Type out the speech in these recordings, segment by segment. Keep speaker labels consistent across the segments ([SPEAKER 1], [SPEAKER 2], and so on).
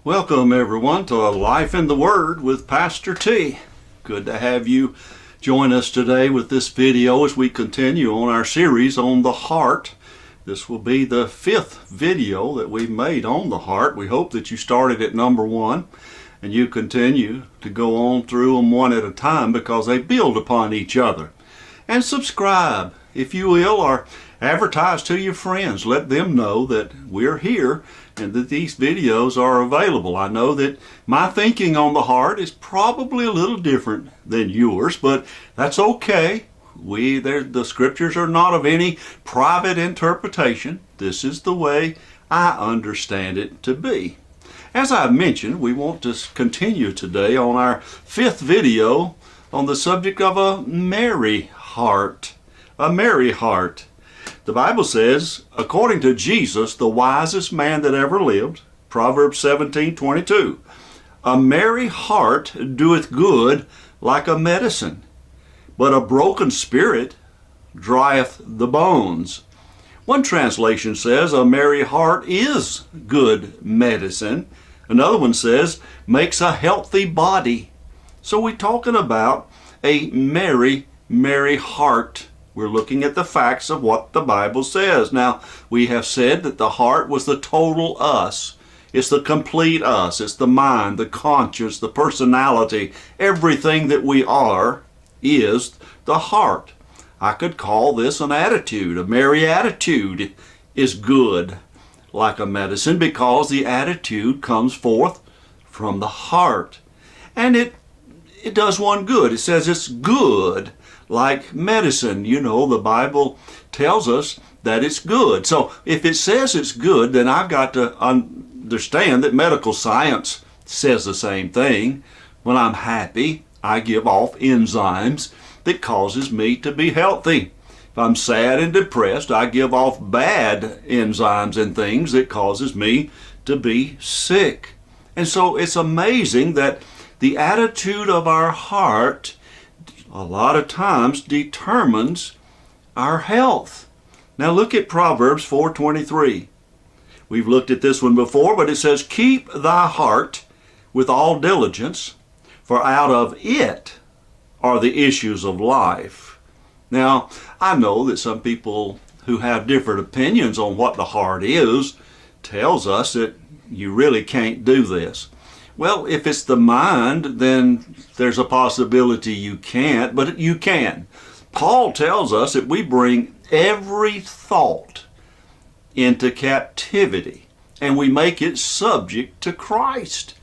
[SPEAKER 1] Welcome everyone to Life in the Word with Pastor T. Good to have you join us today with this video as we continue on our series on the heart. This will be the 5th video that we've made on the heart. We hope that you started at number 1 and you continue to go on through them one at a time because they build upon each other. And subscribe, if you will, or advertise to your friends. Let them know that we're here and that these videos are available. I know that my thinking on the heart is probably a little different than yours, but that's okay. The scriptures are not of any private interpretation. This is the way I understand it to be. As I mentioned, we want to continue today on our 5th video on the subject of a merry heart. A merry heart. The Bible says, according to Jesus, the wisest man that ever lived, Proverbs 17:22, a merry heart doeth good like a medicine, but a broken spirit drieth the bones. One translation says, a merry heart is good medicine. Another one says, makes a healthy body. So we're talking about a merry heart. We're looking at the facts of what the Bible says. Now, we have said that the heart was the total us. It's the complete us. It's the mind, the conscience, the personality. Everything that we are is the heart. I could call this an attitude. A merry attitude is good like a medicine because the attitude comes forth from the heart. And it does one good. It says it's good like medicine. You know, the Bible tells us that it's good. So if it says it's good, then I've got to understand that medical science says the same thing. When I'm happy, I give off enzymes that causes me to be healthy. If I'm sad and depressed, I give off bad enzymes and things that causes me to be sick. And so it's amazing that the attitude of our heart a lot of times determines our health. Now look at Proverbs 4:23. We've looked at this one before, but it says, keep thy heart with all diligence, for out of it are the issues of life. Now, I know that some people who have different opinions on what the heart is tells us that you really can't do this. Well, if it's the mind, then there's a possibility you can't, but you can. Paul tells us that we bring every thought into captivity and we make it subject to Christ.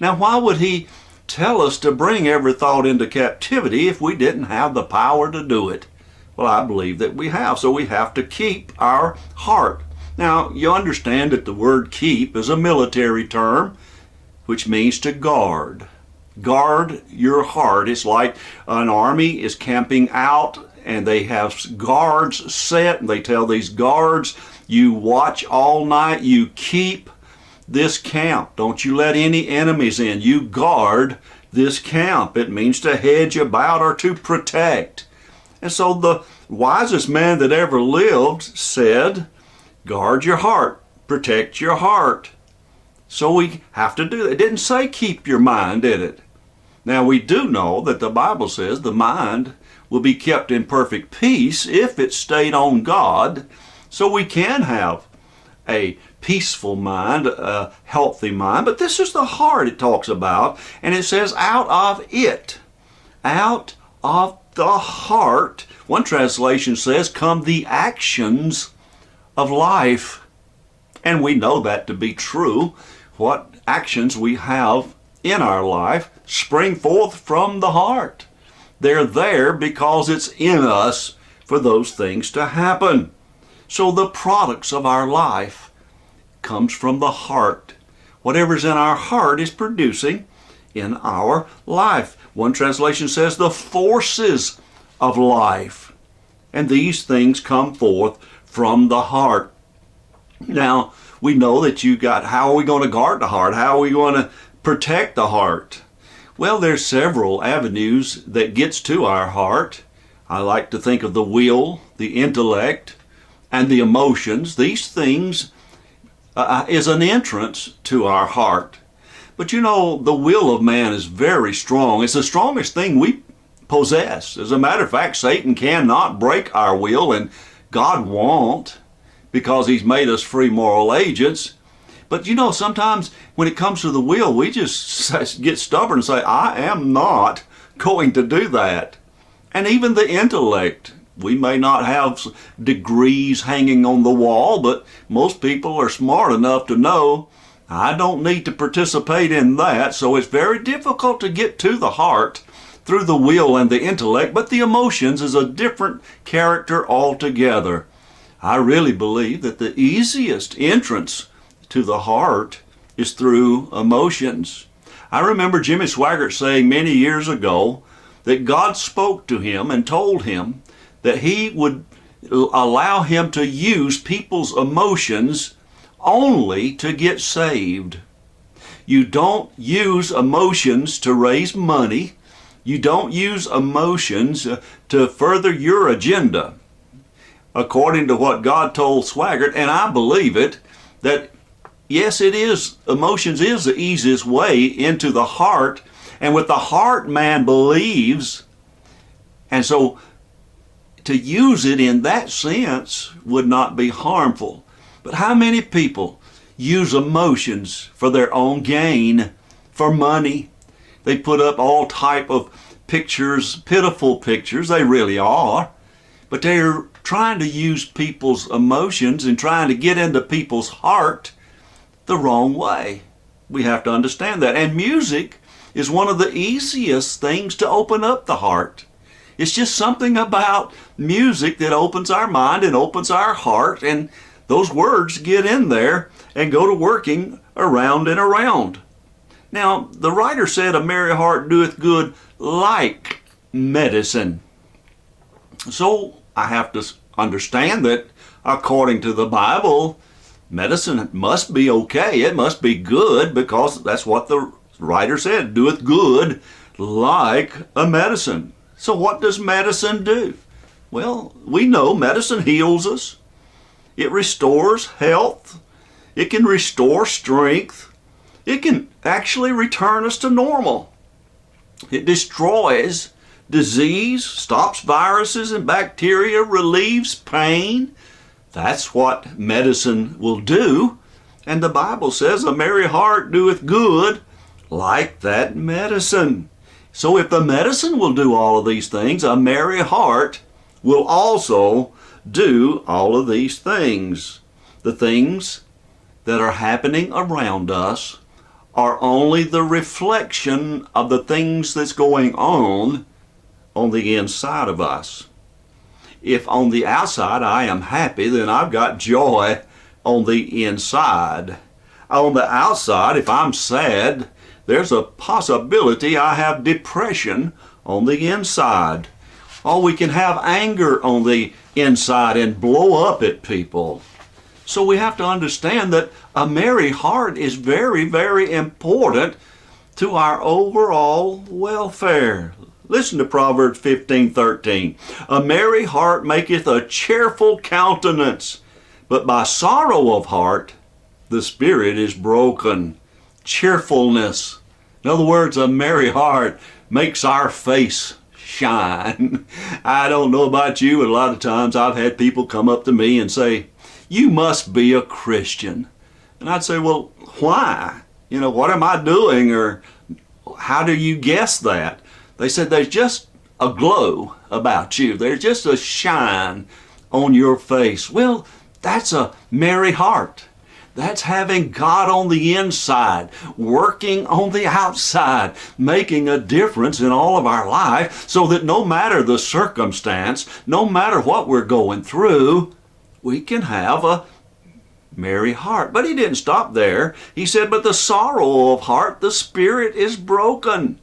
[SPEAKER 1] Now, why would he tell us to bring every thought into captivity if we didn't have the power to do it? Well, I believe that we have, so we have to keep our heart. Now, you understand that the word keep is a military term, which means to guard. Guard your heart. It's like an army is camping out and they have guards set and they tell these guards, you watch all night, you keep this camp. Don't you let any enemies in. You guard this camp. It means to hedge about or to protect. And so the wisest man that ever lived said, guard your heart, protect your heart. So we have to do that. It didn't say keep your mind, did it? Now we do know that the Bible says the mind will be kept in perfect peace if it stayed on God. So we can have a peaceful mind, a healthy mind. But this is the heart it talks about. And it says out of it, out of the heart. One translation says come the actions of life. And we know that to be true. What actions we have in our life spring forth from the heart. They're there because it's in us for those things to happen. So the products of our life comes from the heart. Whatever's in our heart is producing in our life. One translation says the forces of life. And these things come forth from the heart. Now, we know that how are we going to guard the heart? How are we going to protect the heart? Well, there's several avenues that gets to our heart. I like to think of the will, the intellect, and the emotions. These things is an entrance to our heart. But you know, the will of man is very strong. It's the strongest thing we possess. As a matter of fact, Satan cannot break our will, and God won't, because he's made us free moral agents. But you know, sometimes when it comes to the will, we just get stubborn and say, I am not going to do that. And even the intellect. We may not have degrees hanging on the wall, but most people are smart enough to know I don't need to participate in that. So it's very difficult to get to the heart through the will and the intellect, but the emotions is a different character altogether. I really believe that the easiest entrance to the heart is through emotions. I remember Jimmy Swaggart saying many years ago that God spoke to him and told him that he would allow him to use people's emotions only to get saved. You don't use emotions to raise money. You don't use emotions to further your agenda. According to what God told Swaggart, and I believe it, that yes, it is, emotions is the easiest way into the heart, and with the heart man believes, and so to use it in that sense would not be harmful. But how many people use emotions for their own gain, for money? They put up all type of pictures, pitiful pictures, they really are, but they're trying to use people's emotions and trying to get into people's heart the wrong way. We have to understand that. And music is one of the easiest things to open up the heart. It's just something about music that opens our mind and opens our heart, and those words get in there and go to working around and around. Now, the writer said, a merry heart doeth good like medicine. So I have to understand that according to the Bible, medicine must be okay. It must be good, because that's what the writer said, doeth good like a medicine. So what does medicine do? Well, we know medicine heals us. It restores health. It can restore strength. It can actually return us to normal. It destroys disease, stops viruses and bacteria, relieves pain. That's what medicine will do. And the Bible says, a merry heart doeth good like that medicine. So if the medicine will do all of these things, a merry heart will also do all of these things. The things that are happening around us are only the reflection of the things that's going on the inside of us. If on the outside I am happy, then I've got joy on the inside. On the outside, if I'm sad, there's a possibility I have depression on the inside. Or we can have anger on the inside and blow up at people. So we have to understand that a merry heart is very, very important to our overall welfare. Listen to Proverbs 15:13. A merry heart maketh a cheerful countenance, but by sorrow of heart the spirit is broken. Cheerfulness. In other words, a merry heart makes our face shine. I don't know about you, but a lot of times I've had people come up to me and say, you must be a Christian. And I'd say, well, why? You know, what am I doing? Or how do you guess that? They said, there's just a glow about you. There's just a shine on your face. Well, that's a merry heart. That's having God on the inside, working on the outside, making a difference in all of our life, so that no matter the circumstance, no matter what we're going through, we can have a merry heart. But he didn't stop there. He said, but the sorrow of heart, the spirit is broken.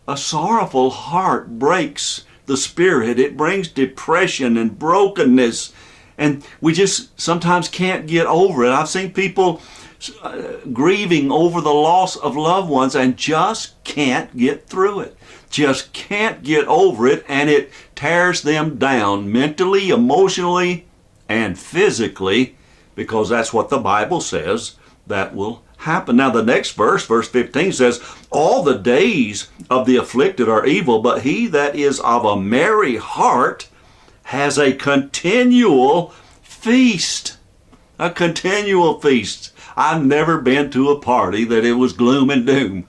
[SPEAKER 1] A sorrowful heart breaks the spirit. It brings depression and brokenness. And we just sometimes can't get over it. I've seen people grieving over the loss of loved ones and just can't get through it. Just can't get over it, and it tears them down mentally, emotionally, and physically, because that's what the Bible says that will happen. Now the next verse, verse 15 says, all the days of the afflicted are evil, but he that is of a merry heart has a continual feast. A continual feast. I've never been to a party that it was gloom and doom.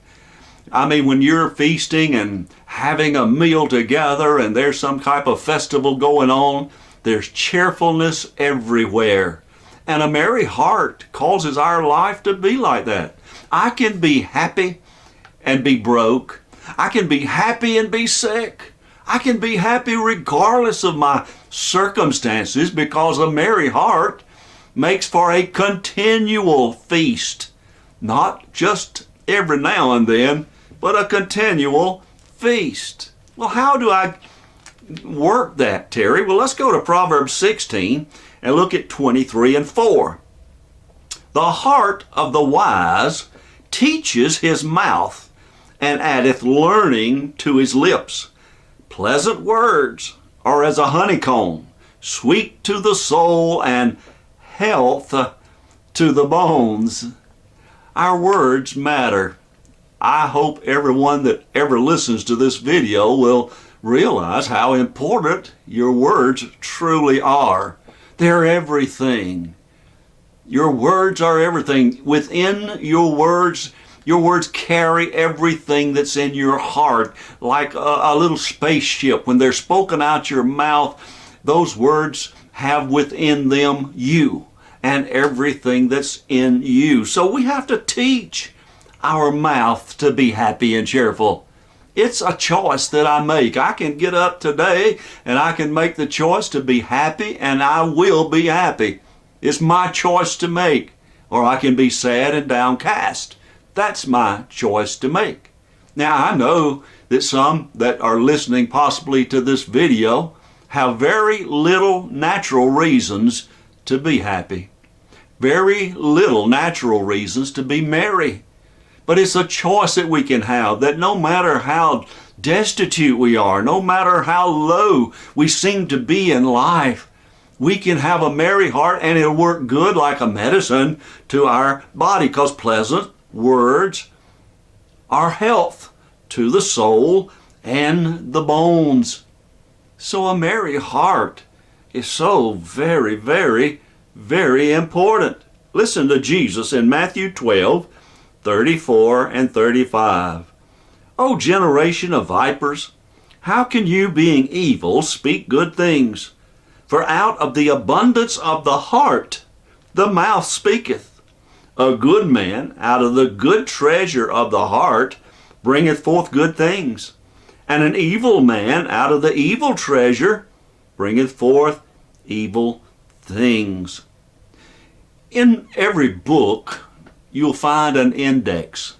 [SPEAKER 1] I mean, when you're feasting and having a meal together and there's some type of festival going on, there's cheerfulness everywhere. And a merry heart causes our life to be like that. I can be happy and be broke. I can be happy and be sick. I can be happy regardless of my circumstances, because a merry heart makes for a continual feast. Not just every now and then, but a continual feast. Well, how do I work that, Terry? Well, let's go to Proverbs 16 and look at 23 and 4. The heart of the wise teaches his mouth, and addeth learning to his lips. Pleasant words are as a honeycomb, sweet to the soul and health to the bones. Our words matter. I hope everyone that ever listens to this video will realize how important your words truly are. They're everything. Your words are everything. Within your words carry everything that's in your heart, like a little spaceship. When they're spoken out your mouth, those words have within them you and everything that's in you. So we have to teach our mouth to be happy and cheerful. It's a choice that I make. I can get up today and I can make the choice to be happy, and I will be happy. It's my choice to make. Or I can be sad and downcast. That's my choice to make. Now, I know that some that are listening possibly to this video have very little natural reasons to be happy. Very little natural reasons to be merry. But it's a choice that we can have, that no matter how destitute we are, no matter how low we seem to be in life, we can have a merry heart, and it'll work good like a medicine to our body, because pleasant words are health to the soul and the bones. So a merry heart is so very, very, very important. Listen to Jesus in Matthew 12:34 and 35. O generation of vipers, how can you, being evil, speak good things? For out of the abundance of the heart the mouth speaketh. A good man out of the good treasure of the heart bringeth forth good things, and an evil man out of the evil treasure bringeth forth evil things. In every book, you'll find an index.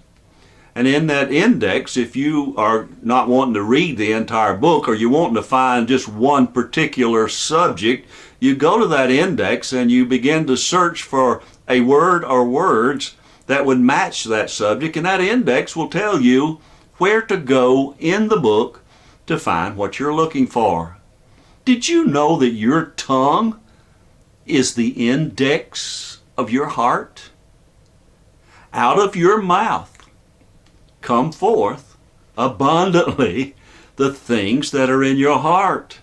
[SPEAKER 1] And in that index, if you are not wanting to read the entire book, or you're wanting to find just one particular subject, you go to that index and you begin to search for a word or words that would match that subject, and that index will tell you where to go in the book to find what you're looking for. Did you know that your tongue is the index of your heart? Out of your mouth come forth abundantly the things that are in your heart.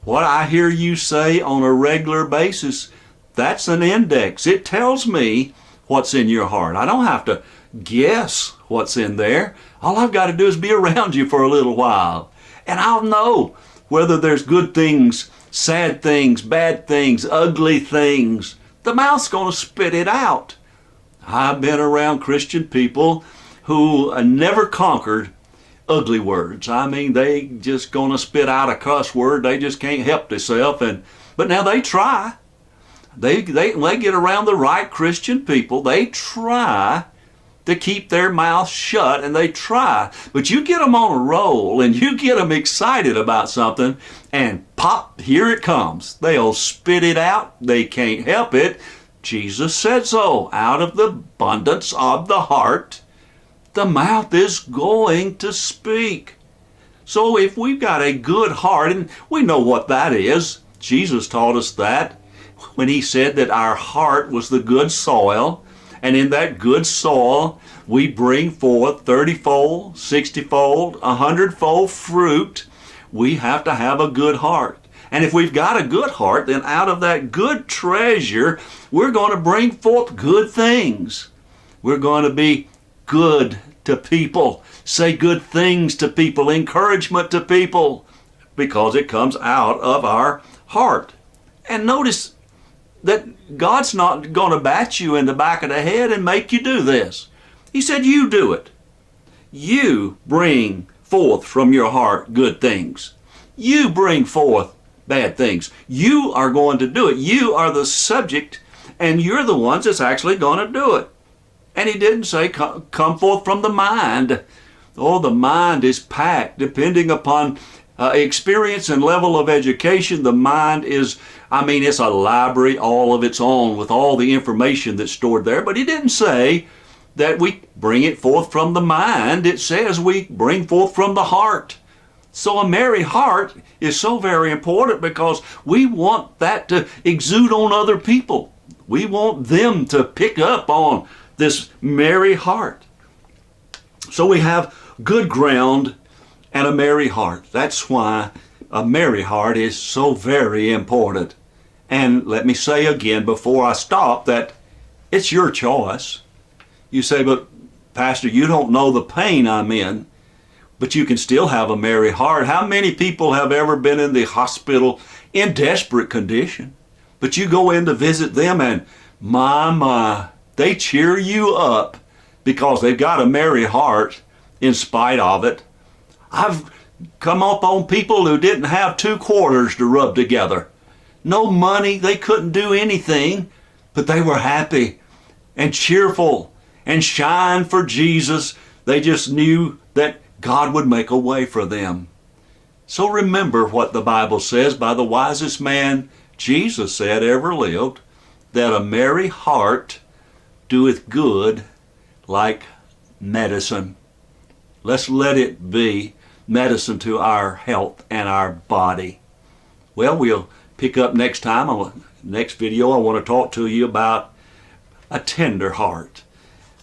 [SPEAKER 1] What I hear you say on a regular basis, that's an index. It tells me what's in your heart. I don't have to guess what's in there. All I've got to do is be around you for a little while, and I'll know whether there's good things, sad things, bad things, ugly things. The mouth's going to spit it out. I've been around Christian people who never conquered ugly words. I mean, they just going to spit out a cuss word. They just can't help themselves. But now they try. They get around the right Christian people. They try to keep their mouth shut, and they try. But you get them on a roll and you get them excited about something, and pop, here it comes. They'll spit it out. They can't help it. Jesus said so. Out of the abundance of the heart, the mouth is going to speak. So if we've got a good heart, and we know what that is, Jesus taught us that when he said that our heart was the good soil, And in that good soil, we bring forth 30-fold, 60-fold, 100-fold fruit. We have to have a good heart. And if we've got a good heart, then out of that good treasure, we're going to bring forth good things. We're going to be good to people, say good things to people, encouragement to people, because it comes out of our heart. And notice that God's not going to bat you in the back of the head and make you do this. He said, you do it. You bring forth from your heart good things. You bring forth bad things. You are going to do it. You are the subject, and you're the ones that's actually going to do it. And he didn't say come forth from the mind. Oh, the mind is packed. Depending upon experience and level of education, the mind is, it's a library all of its own with all the information that's stored there. But he didn't say that we bring it forth from the mind. It says we bring forth from the heart. So a merry heart is so very important because we want that to exude on other people. We want them to pick up on this merry heart. So we have good ground and a merry heart. That's why a merry heart is so very important. And let me say again before I stop that it's your choice. You say, but Pastor, you don't know the pain I'm in. But you can still have a merry heart. How many people have ever been in the hospital in desperate condition? But you go in to visit them and my, they cheer you up because they've got a merry heart in spite of it. I've come up on people who didn't have 2 quarters to rub together. No money, they couldn't do anything, but they were happy and cheerful and shine for Jesus. They just knew that God would make a way for them. So remember what the Bible says by the wisest man Jesus said ever lived, that a merry heart doeth good like medicine. Let's let it be medicine to our health and our body. Well, we'll pick up next time. Next video, I want to talk to you about a tender heart.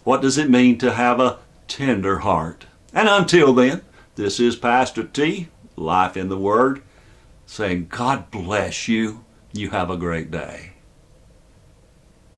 [SPEAKER 1] What does it mean to have a tender heart? And until then, this is Pastor T, Life in the Word, saying God bless you. You have a great day.